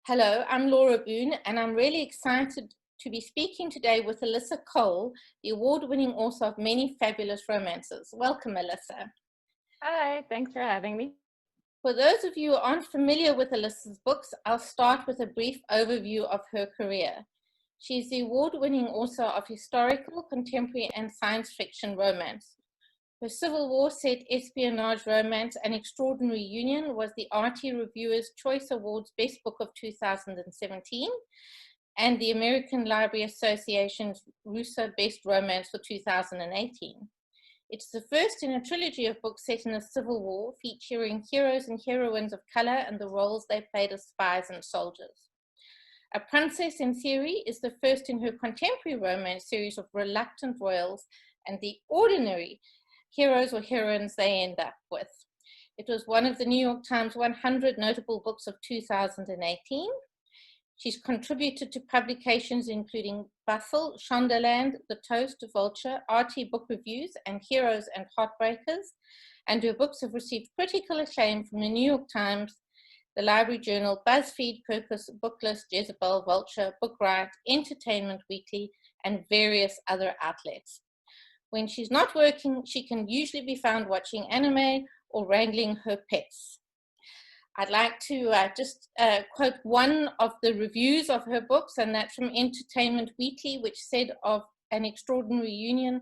Hello, I'm Laura Boone, and I'm really excited to be speaking today with Alyssa Cole, the award-winning author of many fabulous romances. Welcome, Alyssa. Hi, thanks for having me. For those of you who aren't familiar with Alyssa's books, I'll start with a brief overview of her career. She's the award-winning author of historical, contemporary, and science fiction romance. Her Civil War set espionage romance, An Extraordinary Union, was the RT Reviewer's Choice Awards Best Book of 2017 and the American Library Association's RUSA Best Romance for 2018. It's the first in a trilogy of books set in the Civil War, featuring heroes and heroines of color and the roles they played as spies and soldiers. A Princess in Theory is the first in her contemporary romance series of reluctant royals and the ordinary heroes or heroines they end up with. It was one of the New York Times 100 notable books of 2018. She's contributed to publications including Bustle, Shondaland, The Toast, Vulture, RT Book Reviews, and Heroes and Heartbreakers, and her books have received critical acclaim from the New York Times, the Library Journal, BuzzFeed, Kirkus, Booklist, Jezebel, Vulture, Bookriot, Entertainment Weekly, and various other outlets. When she's not working, she can usually be found watching anime or wrangling her pets. I'd like to just quote one of the reviews of her books, and that's from Entertainment Weekly, which said of An Extraordinary Union,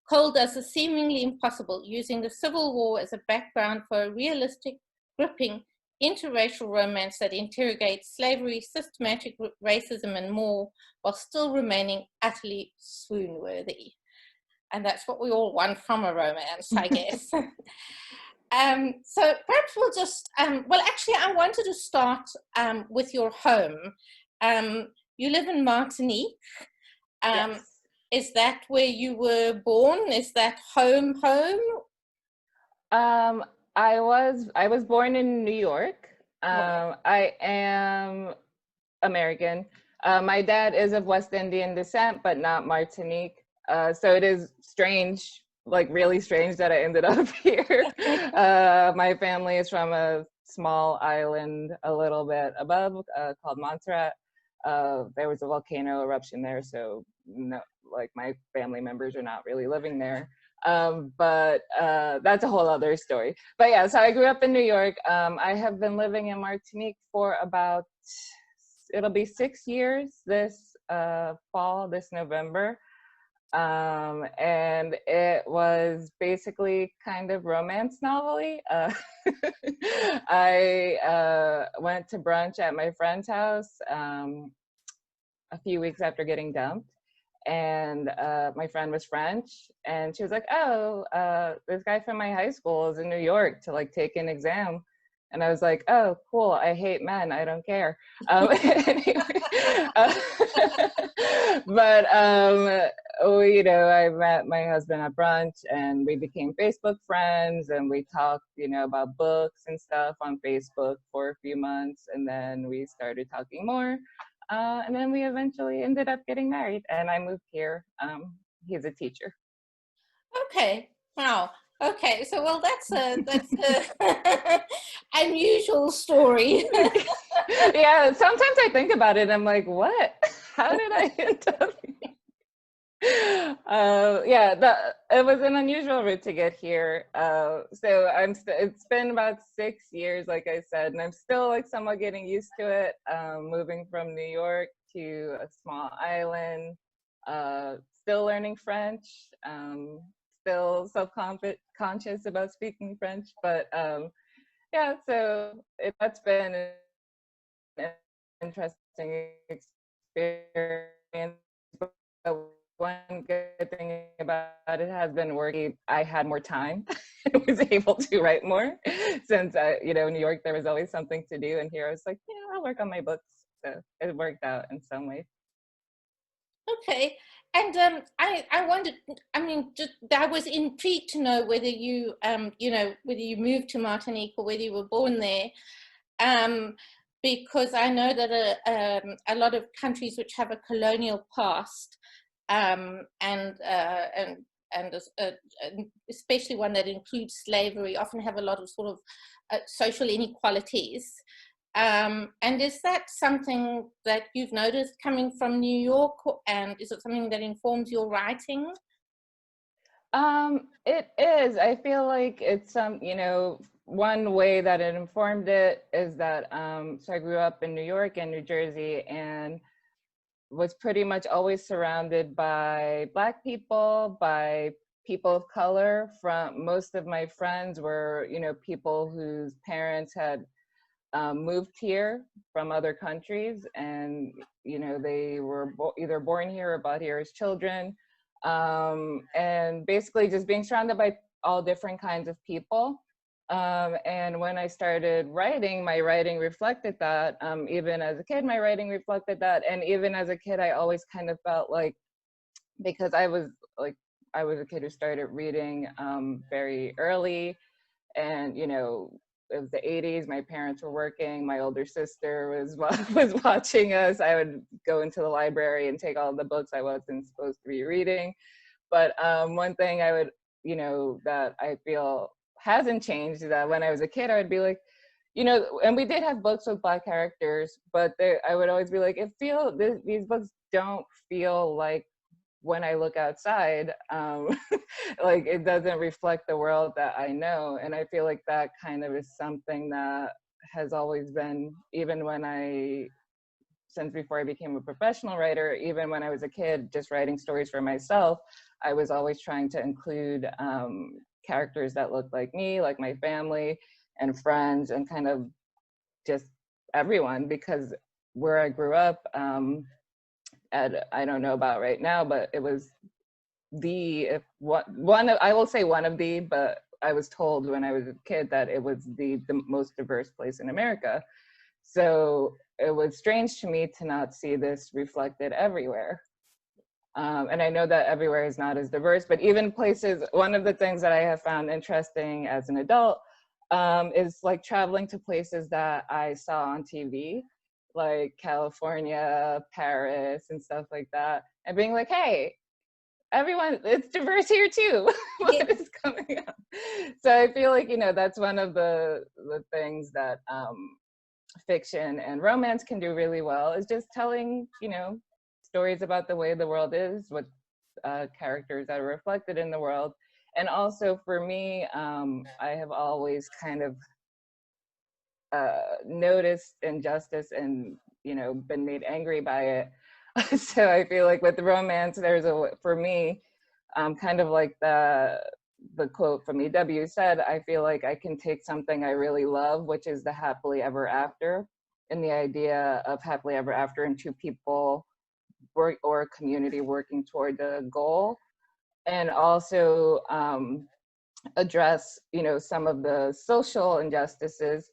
Cole does the seemingly impossible, using the Civil War as a background for a realistic, gripping, interracial romance that interrogates slavery, systematic racism, and more, while still remaining utterly swoon-worthy. And that's what we all want from a romance, I guess. So perhaps we'll just, well, actually, I wanted to start with your home. You live in Martinique. Yes. Is that where you were born? Is that home? I was born in New York. I am American. My dad is of West Indian descent, but not Martinique. So it is strange, like really strange that I ended up here. My family is from a small island a little bit above called Montserrat. There was a volcano eruption there, so no, like my family members are not really living there. But that's a whole other story. But yeah, so I grew up in New York. I have been living in Martinique for about, it'll be 6 years this fall, this November. And it was basically kind of romance novel-y. I went to brunch at my friend's house a few weeks after getting dumped. And my friend was French, and she was like, oh, this guy from my high school is in New York to like take an exam. And I was like, oh, cool, I hate men, I don't care. Anyway, but you know, I met my husband at brunch, and we became Facebook friends, and we talked, you know, about books and stuff on Facebook for a few months, and then we started talking more. And then we eventually ended up getting married, and I moved here. He's a teacher. Okay, wow. Okay, so well, that's a unusual story. Yeah, sometimes I think about it, and I'm like, what? How did I end up here? Yeah, it was an unusual route to get here. So it's been about 6 years, like I said, and I'm still like somewhat getting used to it. Moving from New York to a small island, still learning French, still self-conscious about speaking French, but yeah, so that's been an interesting experience. But one good thing about it has been working. I had more time and was able to write more, since you know, in New York there was always something to do, and here I was like, yeah, I'll work on my books. So it worked out in some ways. Okay, and I wondered, I mean, I was intrigued to know whether you you know, whether you moved to Martinique or whether you were born there, because I know that a lot of countries which have a colonial past, and especially one that includes slavery, often have a lot of sort of social inequalities. And is that something that you've noticed coming from New York, and is it something that informs your writing? It is. I feel like it's you know, one way that it informed it is that, so I grew up in New York and New Jersey and was pretty much always surrounded by Black people, by people of color. From most of my friends were, you know, people whose parents had moved here from other countries, and you know, they were either born here or brought here as children, and basically just being surrounded by all different kinds of people. And when I started writing, my writing reflected that. Even as a kid, my writing reflected that. And even as a kid, I always kind of felt like, because I was a kid who started reading very early, and you know, it was the 80s, my parents were working, my older sister was was watching us. I would go into the library and take all the books I wasn't supposed to be reading. But one thing I would, you know, that I feel hasn't changed is that when I was a kid, I would be like, you know, and we did have books with Black characters, but I would always be like, these books don't feel like, when I look outside, like it doesn't reflect the world that I know. And I feel like that kind of is something that has always been, even when since before I became a professional writer, even when I was a kid, just writing stories for myself, I was always trying to include characters that looked like me, like my family and friends, and kind of just everyone, because where I grew up, I don't know about right now, but it was I will say one of the, but I was told when I was a kid that it was the most diverse place in America. So it was strange to me to not see this reflected everywhere. And I know that everywhere is not as diverse, but even places, one of the things that I have found interesting as an adult is like traveling to places that I saw on TV, like California, Paris, and stuff like that, and being like, hey, everyone, it's diverse here too. What is coming up? So I feel like, you know, that's one of the things that fiction and romance can do really well, is just telling, you know, stories about the way the world is, what characters that are reflected in the world. And also for me, I have always kind of noticed injustice and, you know, been made angry by it. So I feel like with romance, for me, kind of like the quote from EW said, I feel like I can take something I really love, which is the happily ever after, and the idea of happily ever after, and two people or a community working toward the goal, and also address, you know, some of the social injustices.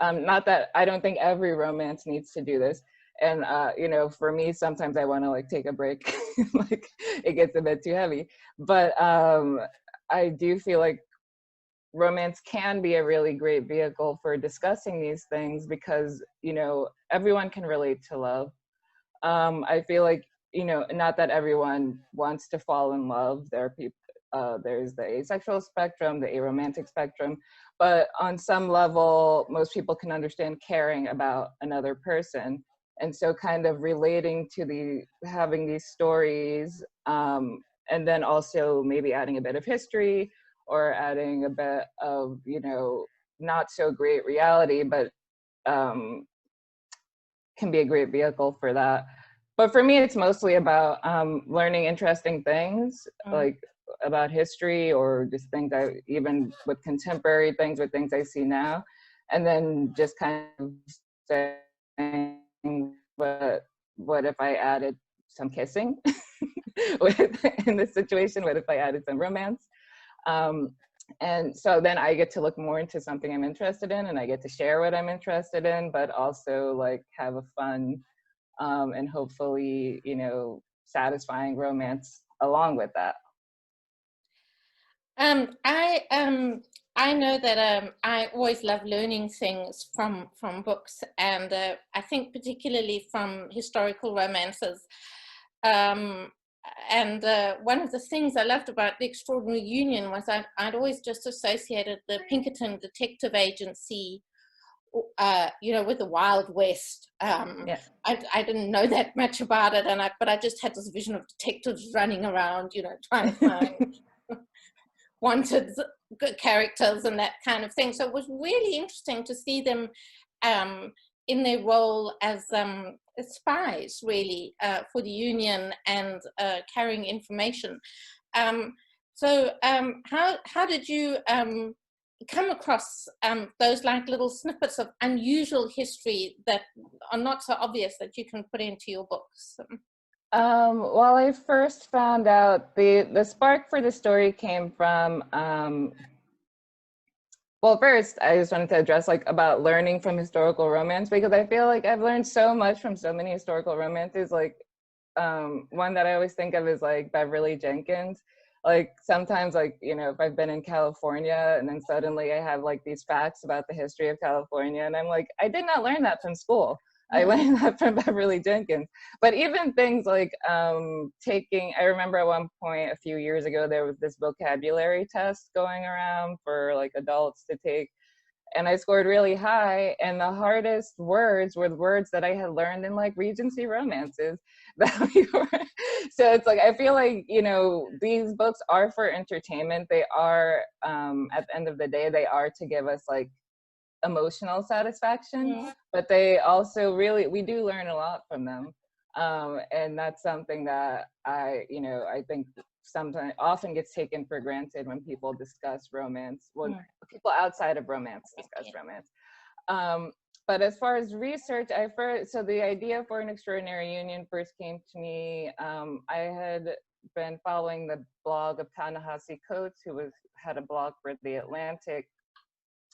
Not that I don't think every romance needs to do this. And, you know, for me, sometimes I want to like take a break, like it gets a bit too heavy. But I do feel like romance can be a really great vehicle for discussing these things, because, you know, everyone can relate to love. I feel like, you know, not that everyone wants to fall in love. There are people, there's the asexual spectrum, the aromantic spectrum, but on some level, most people can understand caring about another person. And so kind of relating to having these stories, and then also maybe adding a bit of history, or adding a bit of, you know, not so great reality, but can be a great vehicle for that. But for me, it's mostly about learning interesting things, like about history, or just things even with contemporary things, with things I see now. And then just kind of saying, what if I added some kissing in this situation? What if I added some romance? And so then I get to look more into something I'm interested in, and I get to share what I'm interested in, but also like have a fun and hopefully, you know, satisfying romance along with that. I know that I always love learning things from books, and I think particularly from historical romances. And one of the things I loved about The Extraordinary Union was I'd always just associated the Pinkerton Detective Agency you know, with the Wild West. Yeah. I didn't know that much about it, but I just had this vision of detectives running around, you know, trying to find wanted good characters and that kind of thing. So it was really interesting to see them in their role as spies, really, for the Union and carrying information. How did you come across those like little snippets of unusual history that are not so obvious that you can put into your books? Well, I first found out the spark for the story came from, well, first I just wanted to address like about learning from historical romance, because I feel like I've learned so much from so many historical romances. Like one that I always think of is like Beverly Jenkins. Like sometimes, like, you know, if I've been in California and then suddenly I have like these facts about the history of California, and I'm like, I did not learn that from school. I learned that from Beverly Jenkins. But even things like I remember at one point a few years ago, there was this vocabulary test going around for like adults to take, and I scored really high, and the hardest words were the words that I had learned in like Regency romances. So it's like, I feel like, you know, these books are for entertainment. They are, at the end of the day, they are to give us like emotional satisfaction, but they also really, we do learn a lot from them. And that's something that I think sometimes often gets taken for granted when people discuss romance, when people outside of romance discuss romance. But as far as research, so the idea for An Extraordinary Union first came to me. I had been following the blog of Ta-Nehisi Coates, who had a blog for The Atlantic,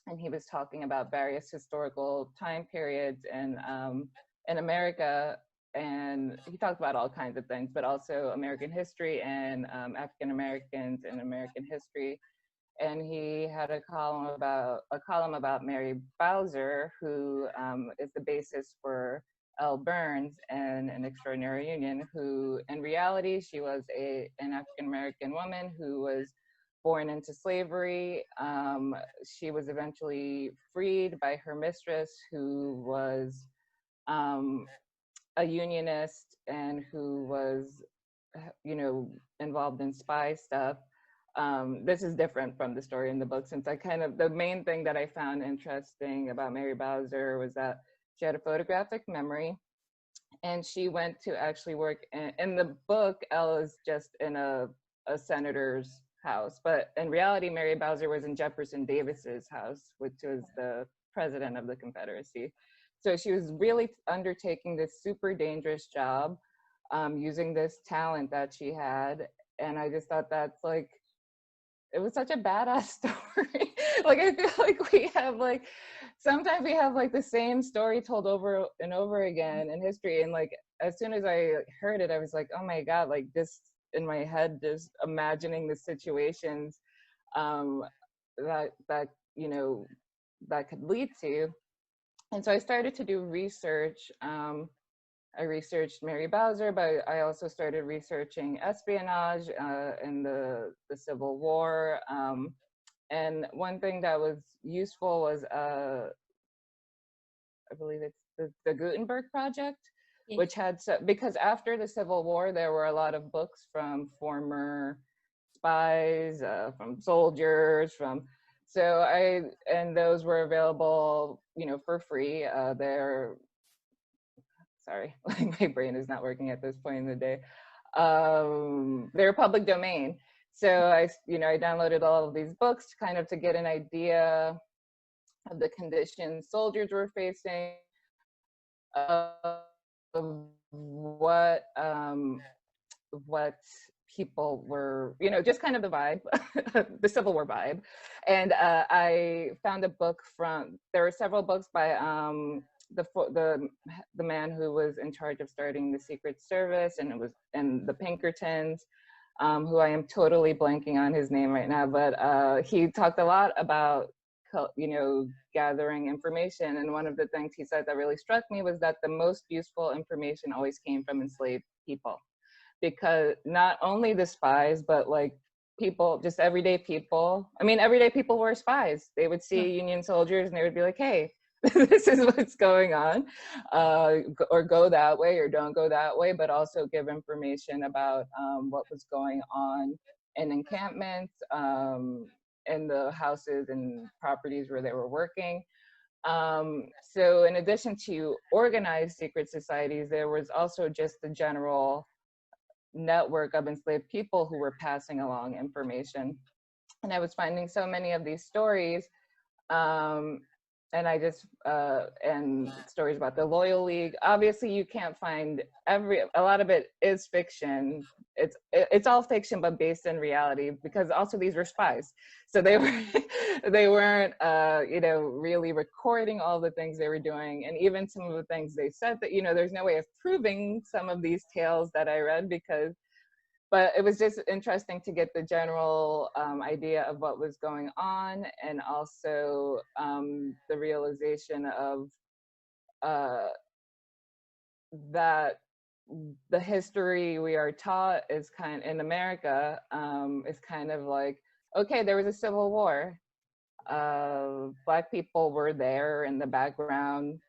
and he was talking about various historical time periods in America. And he talked about all kinds of things, but also American history and African Americans in American history. And he had a column about Mary Bowser, who is the basis for L. Burns and An Extraordinary Union, who in reality, she was an African American woman who was born into slavery. She was eventually freed by her mistress, who was a unionist and who was, you know, involved in spy stuff. This is different from the story in the book, since the main thing that I found interesting about Mary Bowser was that she had a photographic memory, and she went to actually work in the book. Elle is just in a senator's house, but in reality, Mary Bowser was in Jefferson Davis's house, which was the president of the Confederacy. So she was really undertaking this super dangerous job, using this talent that she had. And I just thought that's like, it was such a badass story. Like, I feel like we have like, sometimes we have like the same story told over and over again in history. And like, as soon as I heard it, I was like, oh my God, like just in my head, just imagining the situations that, you know, that could lead to. And so I started to do research. I researched Mary Bowser, but I also started researching espionage in the Civil War. And one thing that was useful was, I believe it's the Gutenberg Project, which had, because after the Civil War, there were a lot of books from former spies, from soldiers, and those were available, you know, for free. Sorry, like my brain is not working at this point in the day. They're public domain. So I downloaded all of these books kind of to get an idea of the conditions soldiers were facing, of what people were, you know, just kind of the vibe, the Civil War vibe. And I found a book there were several books by the man who was in charge of starting the Secret Service, and the Pinkertons, who I am totally blanking on his name right now, but he talked a lot about, you know, gathering information. And one of the things he said that really struck me was that the most useful information always came from enslaved people, because not only the spies, but like people, just everyday people. I mean, everyday people were spies. They would see Union soldiers and they would be like, hey, this is what's going on, or go that way or don't go that way, but also give information about what was going on in encampments, in the houses and properties where they were working. So in addition to organized secret societies, there was also just the general network of enslaved people who were passing along information. And I was finding so many of these stories, and I just and stories about the Loyal League. Obviously, you can't find a lot of it is fiction. It's all fiction, but based in reality, because also these were spies, so they were they weren't you know, really recording all the things they were doing, and even some of the things they said that, you know, there's no way of proving some of these tales that I read, because. But it was just interesting to get the general idea of what was going on, and also the realization of that the history we are taught is in America is kind of like, okay, there was a civil war. Black people were there in the background,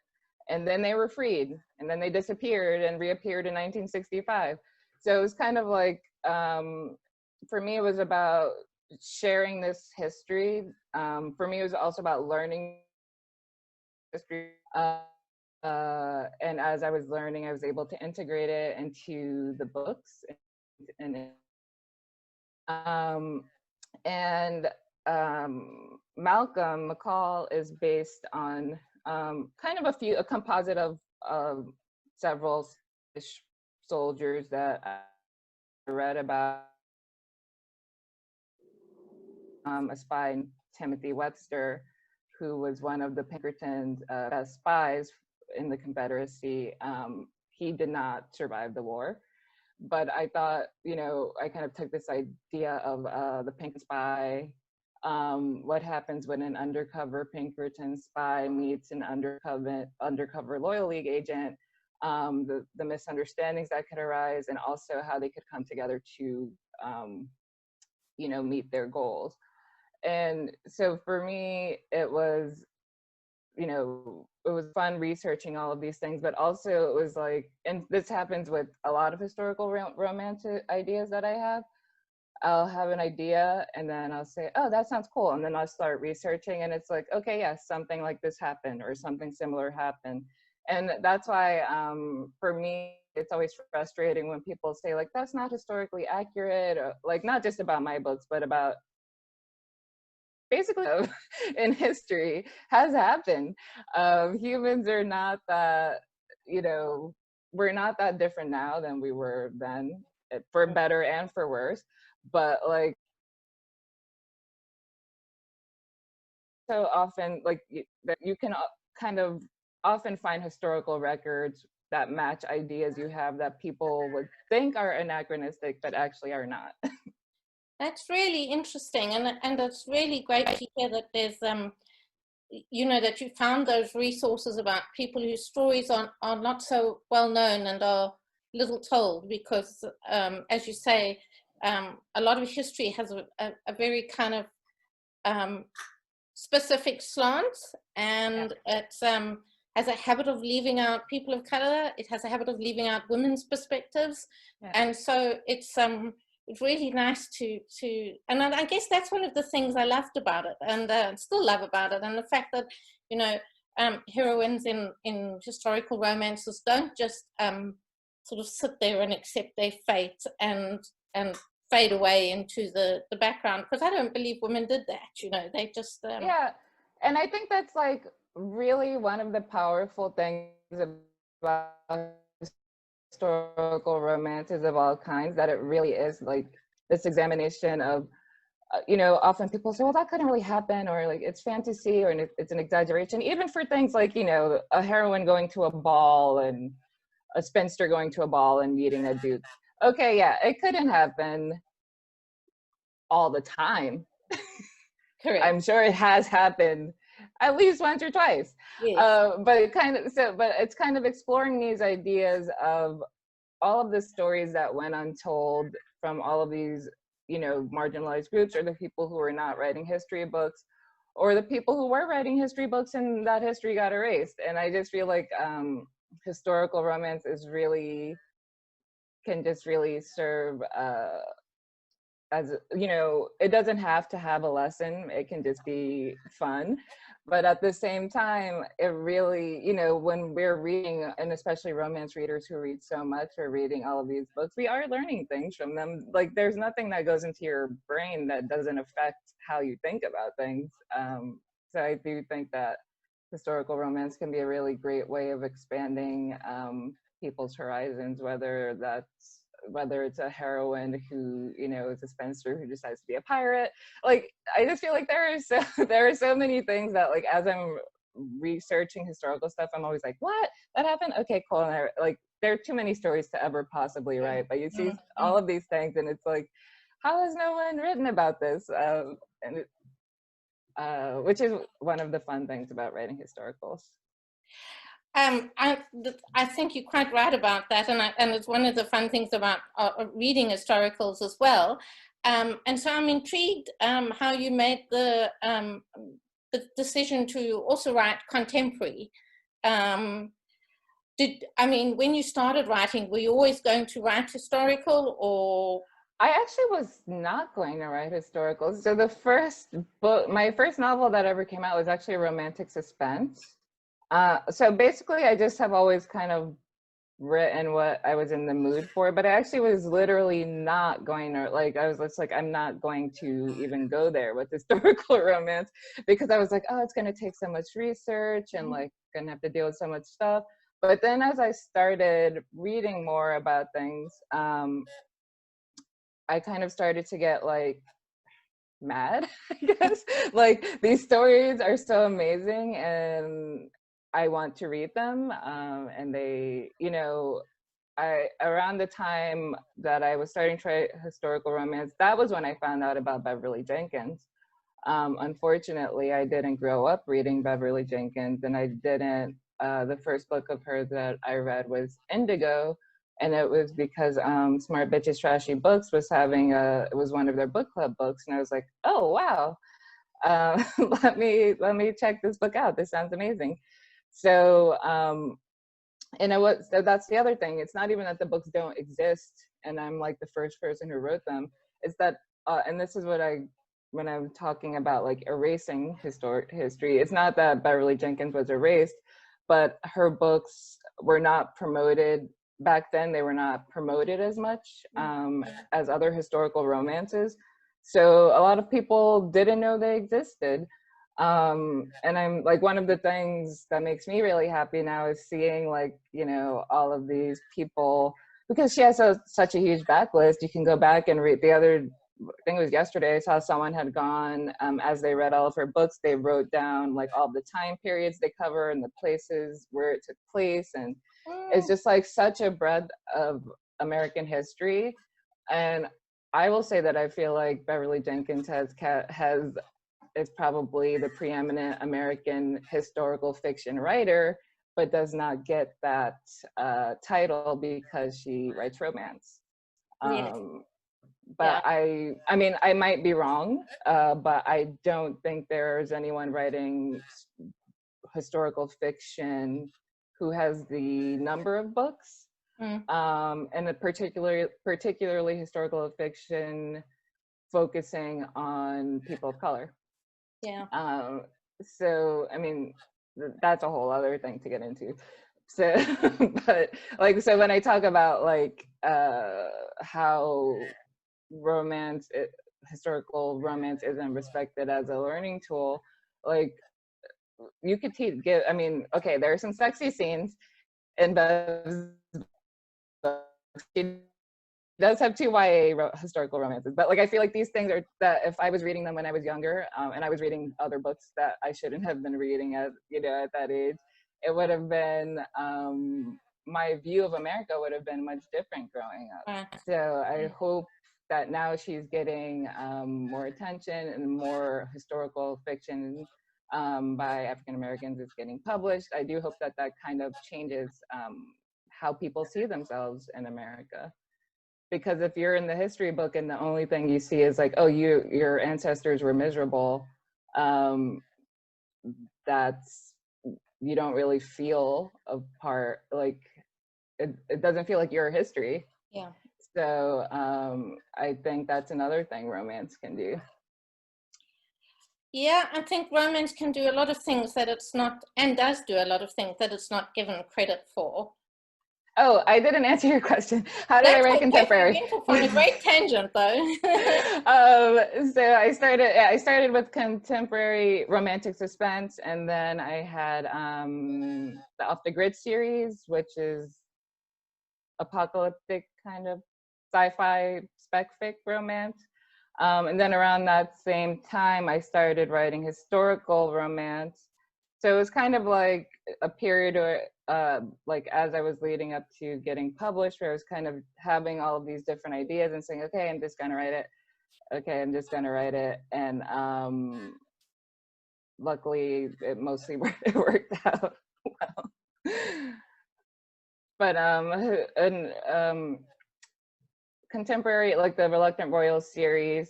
and then they were freed, and then they disappeared and reappeared in 1965. So it was kind of like, for me, it was about sharing this history. For me, it was also about learning history. And as I was learning, I was able to integrate it into the books. And Malcolm McCall is based on kind of a composite of several soldiers that I read about. A spy, Timothy Webster, who was one of the Pinkerton's best spies in the Confederacy. He did not survive the war, but I thought, you know, I kind of took this idea of the Pinkerton spy, what happens when an undercover Pinkerton spy meets an undercover Loyal League agent, the misunderstandings that could arise, and also how they could come together to, you know, meet their goals. And so for me, it was, you know, it was fun researching all of these things, but also it was like, and this happens with a lot of historical romance ideas that I have. I'll have an idea and then I'll say, oh, that sounds cool. And then I'll start researching and it's like, okay, yes, something like this happened or something similar happened. And that's why for me, it's always frustrating when people say like, that's not historically accurate, or, like not just about my books, but about basically in history has happened. Humans are not that, you know, we're not that different now than we were then, for better and for worse. But like, so often, like that you can kind of often find historical records that match ideas you have that people would think are anachronistic, but actually are not. That's really interesting, and it's really great to hear that there's you know, that you found those resources about people whose stories are not so well known and are little told, because as you say, a lot of history has a very kind of specific slant, and it has a habit of leaving out people of color. It has a habit of leaving out women's perspectives, and so it's really nice to, and I guess that's one of the things I loved about it, and still love about it, and the fact that, you know, heroines in historical romances don't just sort of sit there and accept their fate and fade away into the background, because I don't believe women did that, you know. They just yeah, and I think that's like really one of the powerful things about historical romances of all kinds, that it really is like this examination of, you know, often people say, well, that couldn't really happen, or like it's fantasy, or it's an exaggeration, even for things like, you know, a heroine going to a ball and a spinster going to a ball and meeting a duke. Okay, yeah, it couldn't happen all the time. correct. I'm sure it has happened at least once or twice. Yes. But it's kind of exploring these ideas of all of the stories that went untold from all of these, you know, marginalized groups, or the people who are not writing history books, or the people who were writing history books and that history got erased. And I just feel like historical romance is really, can just really serve as, you know, it doesn't have to have a lesson, it can just be fun. But at the same time, it really, you know, when we're reading, and especially romance readers who read so much, or reading all of these books, we are learning things from them. Like, there's nothing that goes into your brain that doesn't affect how you think about things. So I do think that historical romance can be a really great way of expanding people's horizons, whether it's a heroine who, you know, is a spinster who decides to be a pirate. Like, I just feel like there are so many things that, like, as I'm researching historical stuff, I'm always like, what, that happened, okay, cool. And like, there are too many stories to ever possibly write, but you see all of these things and it's like, how has no one written about this? Which is one of the fun things about writing historicals. I think you're quite right about that, and it's one of the fun things about reading historicals as well. And so I'm intrigued how you made the decision to also write contemporary. When you started writing, were you always going to write historical, or? I actually was not going to write historical. So the first book, my first novel that ever came out was actually a romantic suspense. So basically, I just have always kind of written what I was in the mood for, but I actually was literally not going to, like, I was just like, I'm not going to even go there with historical romance, because I was like, oh, it's going to take so much research and like going to have to deal with so much stuff. But then as I started reading more about things, I kind of started to get like mad, I guess. Like, these stories are so amazing and I want to read them. And they, you know, around the time that I was starting to write historical romance, that was when I found out about Beverly Jenkins. Unfortunately, I didn't grow up reading Beverly Jenkins, and I didn't, the first book of her that I read was Indigo. And it was because Smart Bitches Trashy Books was having it was one of their book club books. And I was like, oh, wow, let me check this book out. This sounds amazing. So, so that's the other thing. It's not even that the books don't exist and I'm like the first person who wrote them. It's that, and this is what when I'm talking about like erasing history, it's not that Beverly Jenkins was erased, but her books were not promoted. Back then, they were not promoted as much as other historical romances. So a lot of people didn't know they existed. And I'm like, one of the things that makes me really happy now is seeing, like, you know, all of these people, because she has such a huge backlist. You can go back and read. I think it was yesterday, I saw someone had gone, as they read all of her books, they wrote down like all the time periods they cover and the places where it took place. And it's just like such a breadth of American history. And I will say that I feel like Beverly Jenkins is probably the preeminent American historical fiction writer, but does not get that title because she writes romance. Yes. But yeah. I mean, I might be wrong, but I don't think there's anyone writing historical fiction who has the number of books, and particularly historical fiction focusing on people of color. Yeah. So, I mean, that's a whole other thing to get into. So, but like, so when I talk about like how historical romance isn't respected as a learning tool, like, you could I mean, okay, there are some sexy scenes in Bev's books. She does have two YA historical romances, but like, I feel like these things are that if I was reading them when I was younger, and I was reading other books that I shouldn't have been reading at that age, it would have been, my view of America would have been much different growing up. So I hope that now she's getting more attention and more historical fiction by African Americans is getting published. I do hope that that kind of changes how people see themselves in America. Because if you're in the history book and the only thing you see is like, oh, your ancestors were miserable, that's, you don't really feel a part, like it doesn't feel like your history. Yeah. So I think that's another thing romance can do. Yeah, I think romance can do a lot of things that it's not, and does do a lot of things that it's not given credit for. Oh, I didn't answer your question. How did I That's write okay. contemporary? We went off on a great tangent, though. So I started with contemporary romantic suspense, and then I had the Off the Grid series, which is apocalyptic kind of sci-fi spec fic romance. And then around that same time, I started writing historical romance. So it was kind of like a period where, like as I was leading up to getting published, where I was kind of having all of these different ideas and saying, okay, I'm just gonna write it. Okay, I'm just gonna write it. And luckily, it mostly it worked out well. But contemporary, like the Reluctant Royal series,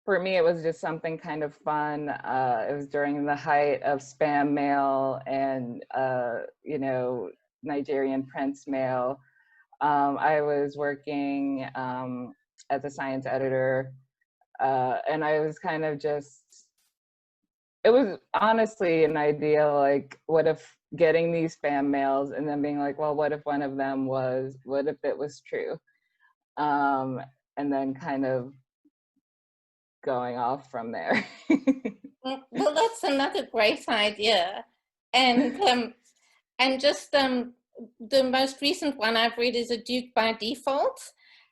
for me, it was just something kind of fun. It was during the height of spam mail and, you know, Nigerian prince mail. I was working as a science editor, and I was kind of just, it was honestly an idea, like, what if getting these spam mails and then being like, well, what if one of them was, what if it was true? And then kind of going off from there. Well, that's another great idea. And just the most recent one I've read is A Duke by Default.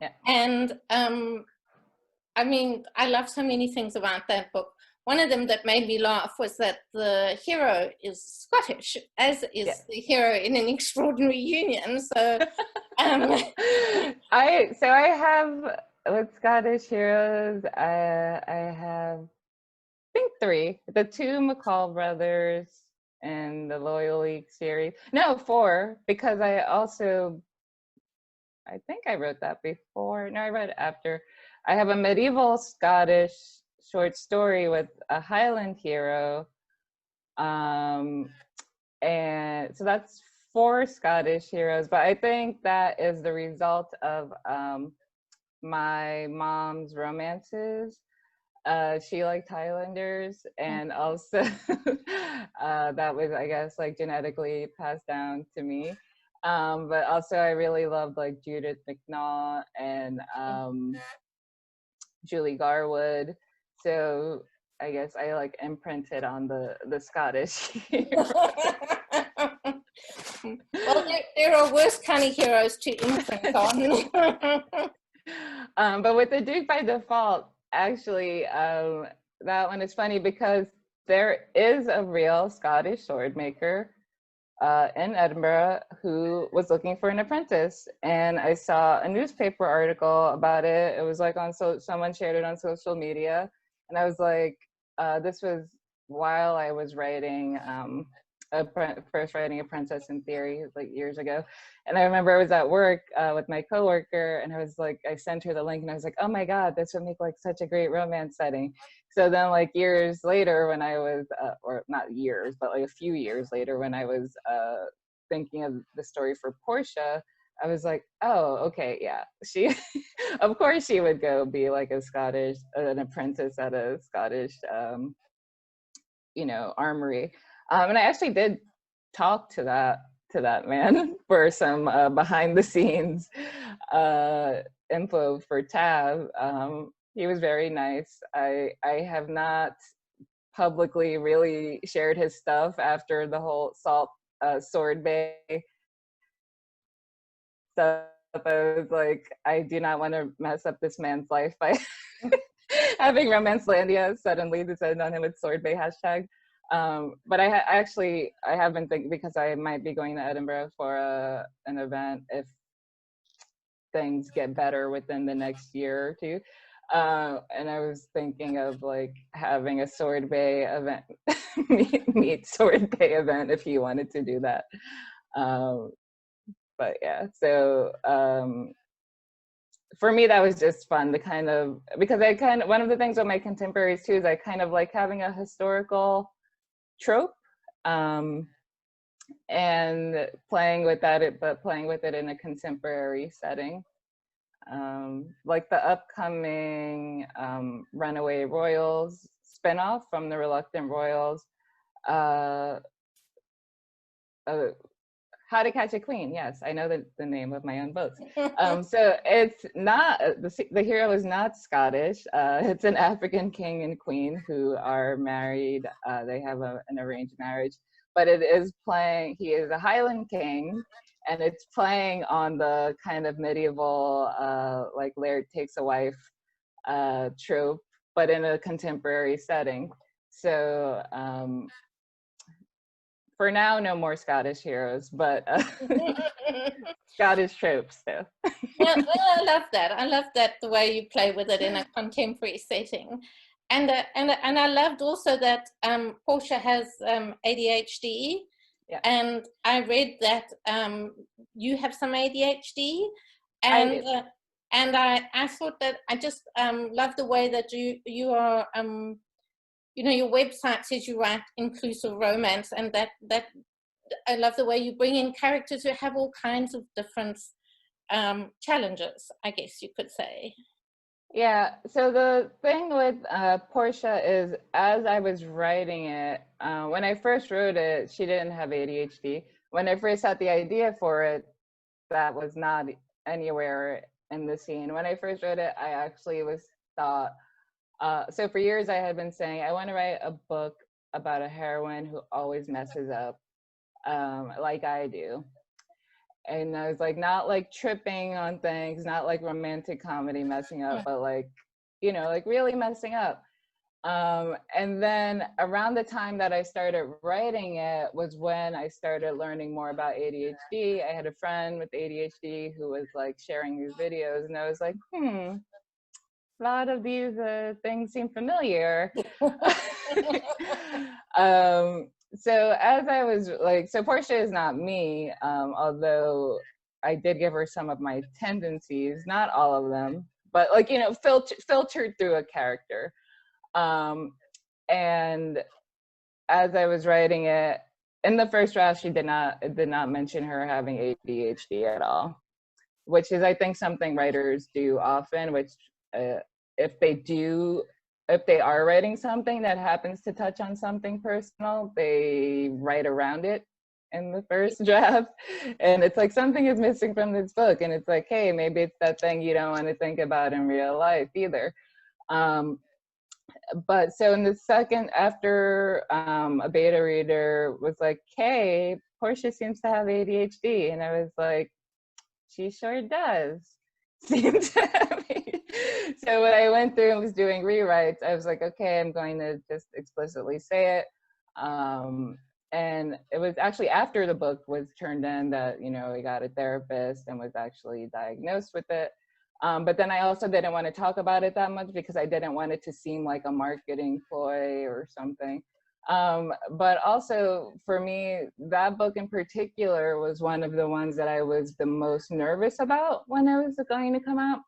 Yeah. And I mean, I love so many things about that book. One of them that made me laugh was that the hero is Scottish, as is the hero in An Extraordinary Union. So, I have, with Scottish heroes, I have, I think 3. The 2 McCall brothers and the Loyal League series. No, 4, because I think I wrote that before. No, I wrote it after. I have a medieval Scottish short story with a Highland hero. And so that's 4 Scottish heroes, but I think that is the result of my mom's romances. She liked Highlanders, and also that was, I guess, like genetically passed down to me. But also I really loved like Judith McNaugh and Julie Garwood. So I guess I like imprinted on the Scottish. Well, there are worse kind of heroes to imprint on. But with the Duke by Default, actually, that one is funny because there is a real Scottish sword maker in Edinburgh who was looking for an apprentice, and I saw a newspaper article about it. It was like on, so someone shared it on social media, and I was like, this was while I was writing first writing Apprentice in Theory, like years ago. And I remember I was at work with my coworker, and I was like, I sent her the link, and I was like, oh my God, this would make like such a great romance setting. So then like years later when I was, or not years, but like a few years later when I was thinking of the story for Portia, I was like, oh, okay, yeah. She, of course she would go be like a Scottish, an apprentice at a Scottish, you know, armory. And I actually did talk to that man for some behind the scenes info for Tab. He was very nice. I have not publicly really shared his stuff after the whole Sword Bay stuff. I was like, I do not want to mess up this man's life by having Romancelandia suddenly descend on him with Sword Bay hashtag. But I have been thinking, because I might be going to Edinburgh for an event if things get better within the next year or 2. And I was thinking of like having a Sword Bay event, meet Sword Bay event if you wanted to do that. But yeah, so for me, that was just fun to kind of, because one of the things with my contemporaries too is I kind of like having a historical trope, and playing with that, but playing with it in a contemporary setting. Like the upcoming Runaway Royals spinoff from the Reluctant Royals, uh, How to Catch a Queen. Yes, I know the name of my own books. So it's not, the hero is not Scottish. It's an African king and queen who are married. They have an arranged marriage, but it is playing, he is a Highland king, and it's playing on the kind of medieval, like Laird takes a wife trope, but in a contemporary setting. So for now, no more Scottish heroes, but Scottish tropes too. Well, I love that. I love that, the way you play with it in a contemporary setting. And I loved also that Portia has ADHD. Yeah. And I read that you have some ADHD. I And I thought that I just love the way that you are, you know, your website says you write inclusive romance, and that I love the way you bring in characters who have all kinds of different challenges, I guess you could say. Yeah, so the thing with Portia is, as I was writing it, when I first wrote it, she didn't have ADHD. When I first had the idea for it, that was not anywhere in the scene. When I first wrote it, I actually was thought, so for years I had been saying, I want to write a book about a heroine who always messes up, like I do. And I was like, not like tripping on things, not like romantic comedy messing up, but like, you know, like really messing up. And then around the time that I started writing it was when I started learning more about ADHD. I had a friend with ADHD who was like sharing these videos, and I was like, a lot of these things seem familiar. So as I was like, so Portia is not me, although I did give her some of my tendencies, not all of them, but like, you know, filtered through a character. And as I was writing it, in the first draft, it did not mention her having ADHD at all, which is, I think, something writers do often, which if they are writing something that happens to touch on something personal, they write around it in the first draft. And it's like, something is missing from this book. And it's like, hey, maybe it's that thing you don't want to think about in real life either. But so in the second, after a beta reader was like, hey, Portia seems to have ADHD. And I was like, she sure does seem to have ADHD. So when I went through and was doing rewrites, I was like, okay, I'm going to just explicitly say it. And it was actually after the book was turned in that, you know, we got a therapist and was actually diagnosed with it. But then I also didn't want to talk about it that much because I didn't want it to seem like a marketing ploy or something. But also for me, that book in particular was one of the ones that I was the most nervous about when it was going to come out,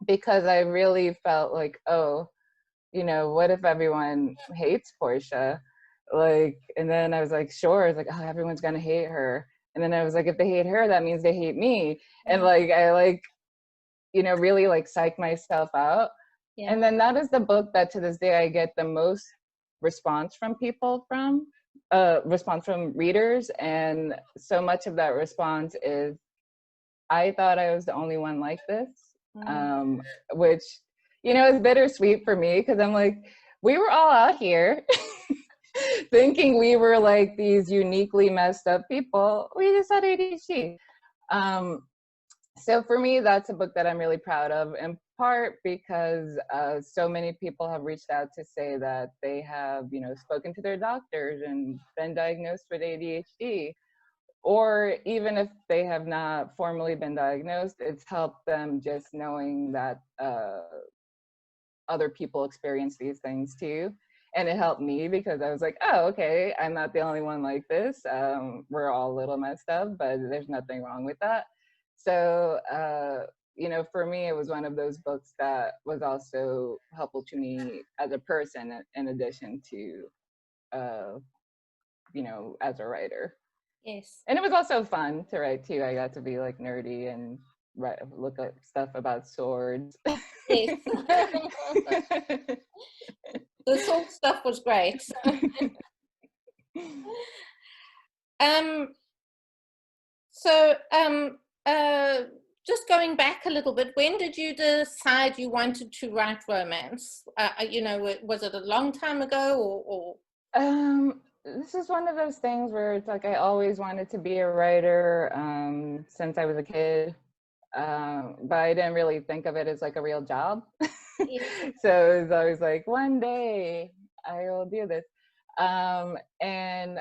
because I really felt like, oh, you know, what if everyone hates Portia? Like, and then I was like, sure, it's like, oh, everyone's gonna hate her. And then I was like, if they hate her, that means they hate me. And like, I like, you know, really like psych myself out. Yeah. And then that is the book that to this day I get the most response from readers. And so much of that response is, I thought I was the only one like this, which, you know, is bittersweet for me because I'm like, we were all out here thinking we were like these uniquely messed up people. We just had ADHD. So for me, that's a book that I'm really proud of, in part because so many people have reached out to say that they have, you know, spoken to their doctors and been diagnosed with ADHD. Or even if they have not formally been diagnosed, it's helped them just knowing that other people experience these things too. And it helped me because I was like, oh, okay, I'm not the only one like this. We're all a little messed up, but there's nothing wrong with that. So you know, for me, it was one of those books that was also helpful to me as a person, in addition to, you know, as a writer. Yes. And it was also fun to write too. I got to be like nerdy and look up stuff about swords. Yes. The sword stuff was great. So just going back a little bit, when did you decide you wanted to write romance? You know, was it a long time ago, or? This is one of those things where it's like I always wanted to be a writer since I was a kid, but I didn't really think of it as like a real job. Yes. So it was always like, one day I will do this. And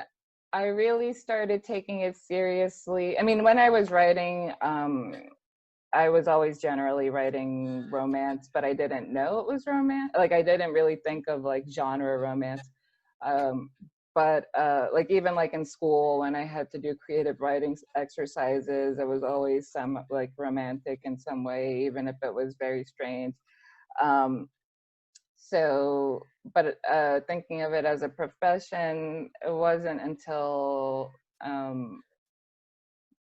I really started taking it seriously. I mean, when I was writing, I was always generally writing romance, but I didn't know it was romance. Like, I didn't really think of like genre romance. But like even like in school, when I had to do creative writing exercises, it was always some like romantic in some way, even if it was very strange. So, but thinking of it as a profession, it wasn't until I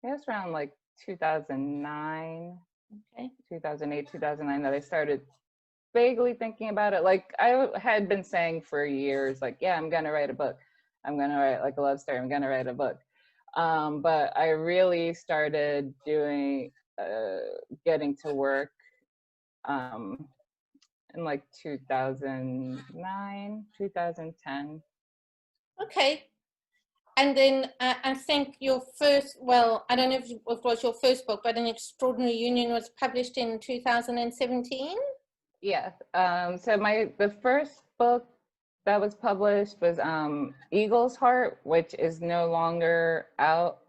guess around like 2009, Okay. 2008, 2009 that I started vaguely thinking about it. Like I had been saying for years, like, yeah, I'm gonna write a book. I'm gonna write like a love story. I'm gonna write a book. But I really started doing, getting to work in like 2009, 2010. Okay. And then I think your first, well, I don't know if it was your first book, but An Extraordinary Union was published in 2017. Yeah. So the first book that was published was Eagle's Heart, which is no longer out.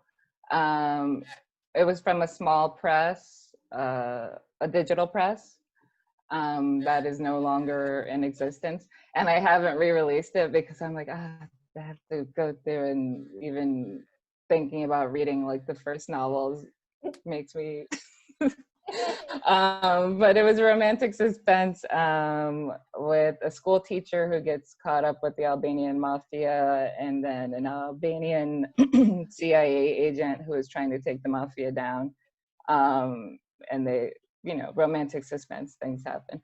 It was from a small press, a digital press, that is no longer in existence. And I haven't re-released it because I'm like, I have to go through, and even thinking about reading like the first novels makes me but it was a romantic suspense with a school teacher who gets caught up with the Albanian mafia, and then an Albanian CIA agent who is trying to take the mafia down. And they, you know, romantic suspense, things happen.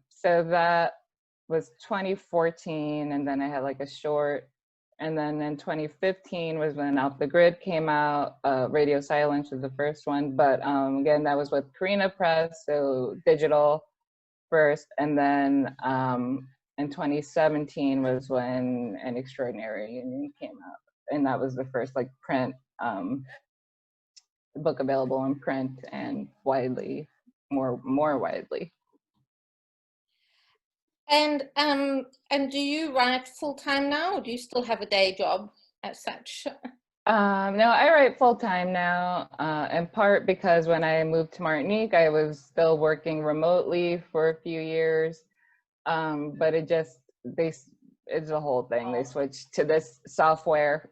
So that was 2014, and then I had like a short. And then in 2015 was when Off the Grid came out. Radio Silence was the first one, but again, that was with Carina Press, so digital first. And then in 2017 was when An Extraordinary Union came out, and that was the first like print book available in print and widely, more widely. And do you write full time now, or do you still have a day job as such? No, I write full time now, in part because when I moved to Martinique, I was still working remotely for a few years. But it's a whole thing. They switched to this software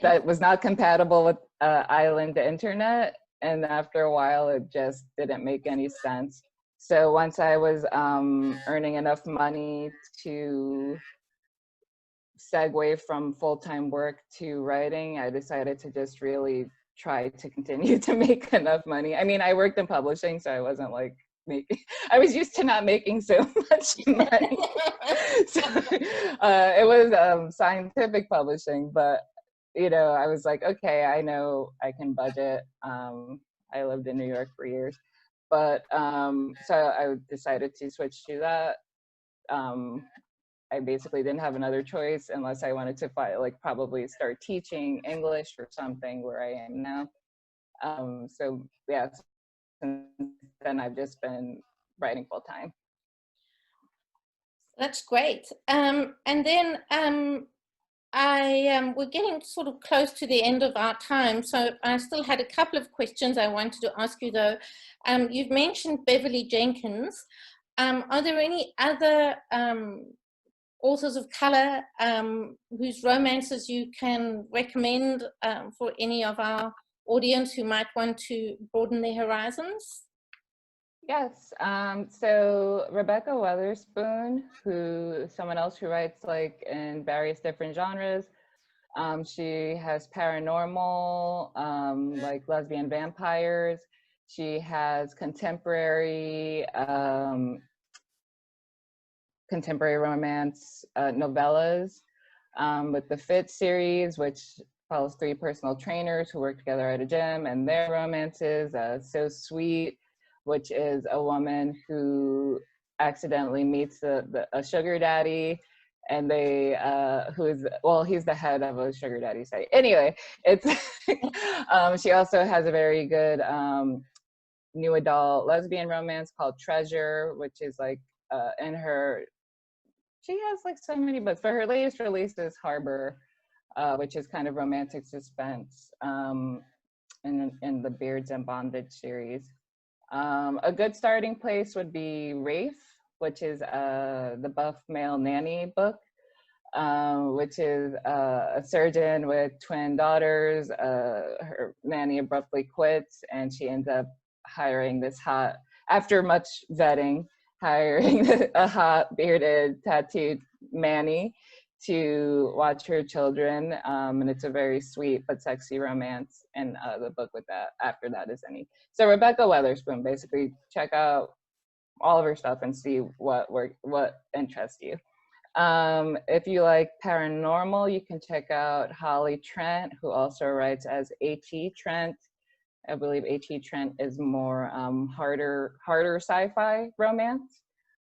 that was not compatible with island internet. And after a while, it just didn't make any sense. So once I was earning enough money to segue from full-time work to writing, I decided to just really try to continue to make enough money. I mean, I worked in publishing, so I wasn't like I was used to not making so much money. So it was scientific publishing, but you know, I was like, okay, I know I can budget. I lived in New York for years, but so I decided to switch to that. I basically didn't have another choice unless I wanted to probably start teaching English or something where I am now. So yeah, since then I've just been writing full time. That's great. And then we're getting sort of close to the end of our time, so I still had a couple of questions I wanted to ask you though. You've mentioned Beverly Jenkins. Are there any other authors of color whose romances you can recommend for any of our audience who might want to broaden their horizons? Yes. So Rebecca Weatherspoon, someone else who writes like in various different genres. She has paranormal, like lesbian vampires. She has contemporary romance novellas with the Fit series, which follows three personal trainers who work together at a gym and their romances. So Sweet, which is a woman who accidentally meets a sugar daddy, and they he's the head of a sugar daddy site. Anyway, it's she also has a very good new adult lesbian romance called Treasure, which is like in her she has like so many books, but her latest release is Harbor, which is kind of romantic suspense in the Beards and Bondage series. A good starting place would be Rafe, which is the buff male nanny book, which is a surgeon with twin daughters. Her nanny abruptly quits, and she ends up hiring after much vetting, hiring a hot, bearded, tattooed Manny to watch her children. And it's a very sweet but sexy romance. And the book with that, after that, is Any. So Rebecca Weatherspoon, basically check out all of her stuff and see what interests you. If you like paranormal, you can check out Holly Trent, who also writes as A.T. Trent. I believe A.T. Trent is more harder sci-fi romance,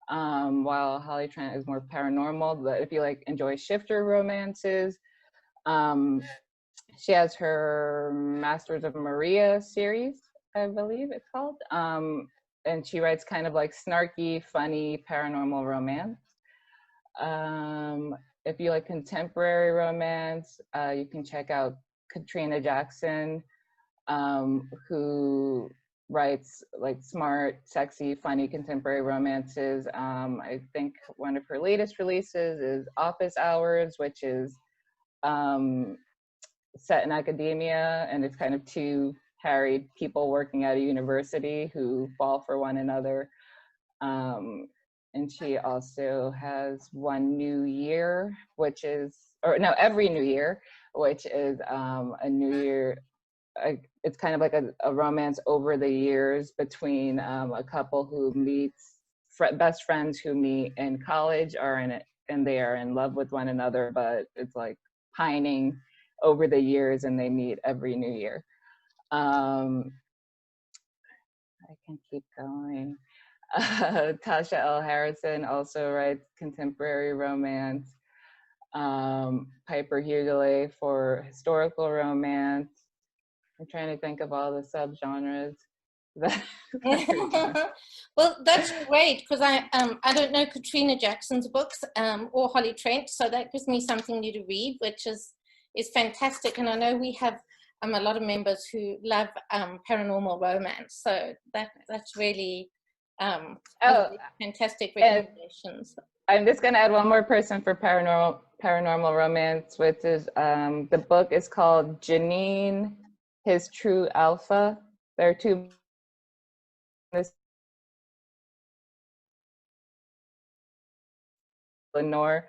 while Holly Trent is more paranormal. But if you enjoy shifter romances, she has her Masters of Maria series, I believe it's called. And she writes kind of like snarky, funny paranormal romance. If you like contemporary romance, you can check out Katrina Jackson, who writes like smart, sexy, funny contemporary romances. I think one of her latest releases is Office Hours, which is set in academia, and it's kind of two harried people working at a university who fall for one another. And she also has One New Year, Every New Year, which is a New Year. It's kind of like a romance over the years between a couple who meets best friends who meet in college and they are in love with one another, but it's like pining over the years, and they meet every New Year. I can keep going. Tasha L. Harrison also writes contemporary romance. Piper Hughley for historical romance. I'm trying to think of all the subgenres. Well, that's great, because I don't know Katrina Jackson's books or Holly Trent, so that gives me something new to read, which is fantastic. And I know we have a lot of members who love paranormal romance, so that's really fantastic recommendations. I'm just going to add one more person for paranormal romance, which is the book is called Janine, His True Alpha. There are two. Lenore.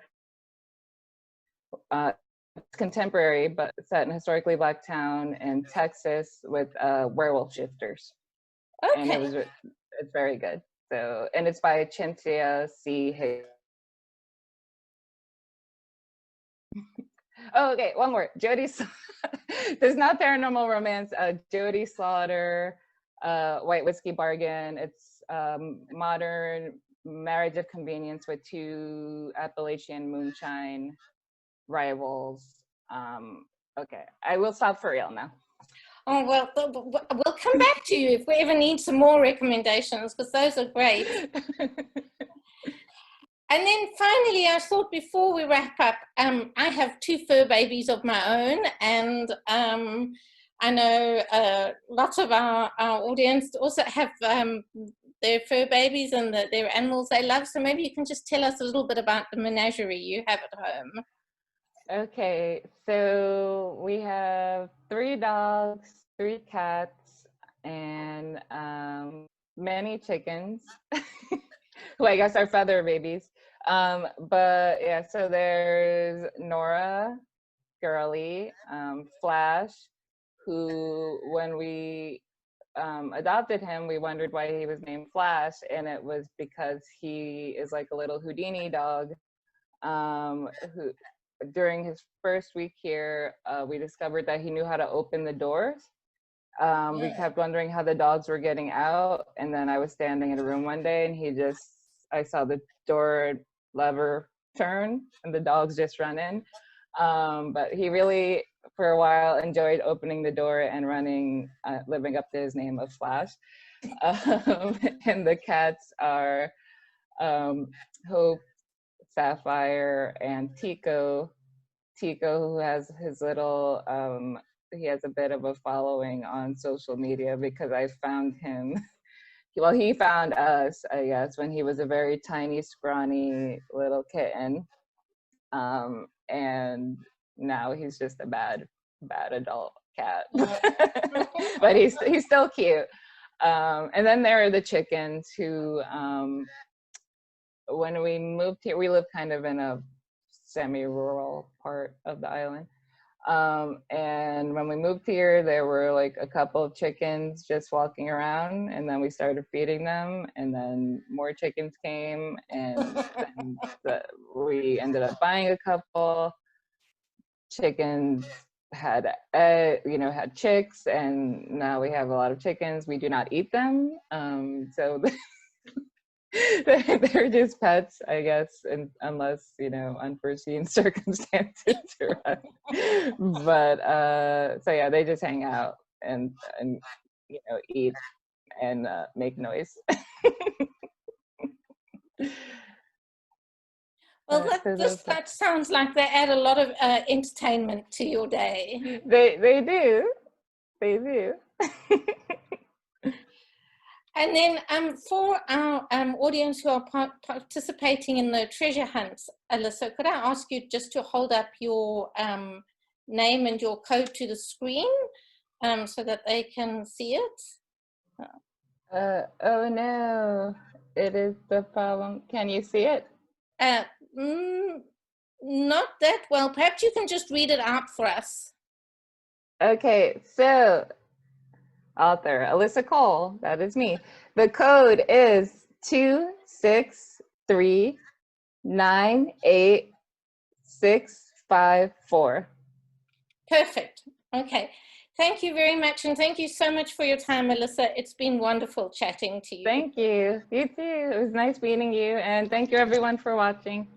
It's contemporary, but set in a historically Black town in Texas with werewolf shifters. Okay. And it's very good. So, and it's by Cynthia C. Hayes. Oh, okay, one more. There's not paranormal romance. Jody Slaughter, White Whiskey Bargain. It's modern marriage of convenience with two Appalachian moonshine rivals. Okay, I will stop for real now. Oh, well, we'll come back to you if we ever need some more recommendations, because those are great. And then finally, I thought before we wrap up, I have two fur babies of my own, and I know lots of our audience also have their fur babies and their animals they love. So maybe you can just tell us a little bit about the menagerie you have at home. Okay, so we have 3 dogs, 3 cats, and many chickens, who I guess are feather babies. But yeah, so there's Nora, Girly, Flash, who when we adopted him, we wondered why he was named Flash, and it was because he is like a little Houdini dog. Who during his first week here, we discovered that he knew how to open the doors. We kept wondering how the dogs were getting out, and then I was standing in a room one day, and I saw the door lever turn, and the dogs just run in. But he really, for a while, enjoyed opening the door and running, living up to his name of Flash. And the cats are Hope, Sapphire, and Tico. Tico, who has his little, he has a bit of a following on social media because I found him, well, he found us, I guess, when he was a very tiny, scrawny little kitten. And now he's just a bad adult cat. But he's still cute. And then there are the chickens who, when we moved here, we live kind of in a semi-rural part of the island. And when we moved here, there were like a couple of chickens just walking around, and then we started feeding them, and then more chickens came, and then we ended up buying a couple. Chickens had had chicks, and now we have a lot of chickens. We do not eat them, so they're just pets, I guess, unless unforeseen circumstances arise. But so yeah, they just hang out and eat and make noise. Well, that sounds like they add a lot of entertainment to your day. They do. And then for our audience who are participating in the treasure hunts, Alyssa, could I ask you just to hold up your name and your code to the screen so that they can see it? Oh no, it is the problem. Can you see it? Not that well. Perhaps you can just read it out for us. Okay, so author Alyssa Cole, that is me. The code is 263985654. Perfect. Okay. Thank you very much, and thank you so much for your time, Alyssa. It's been wonderful chatting to you. Thank you. You too. It was nice meeting you, and thank you everyone for watching.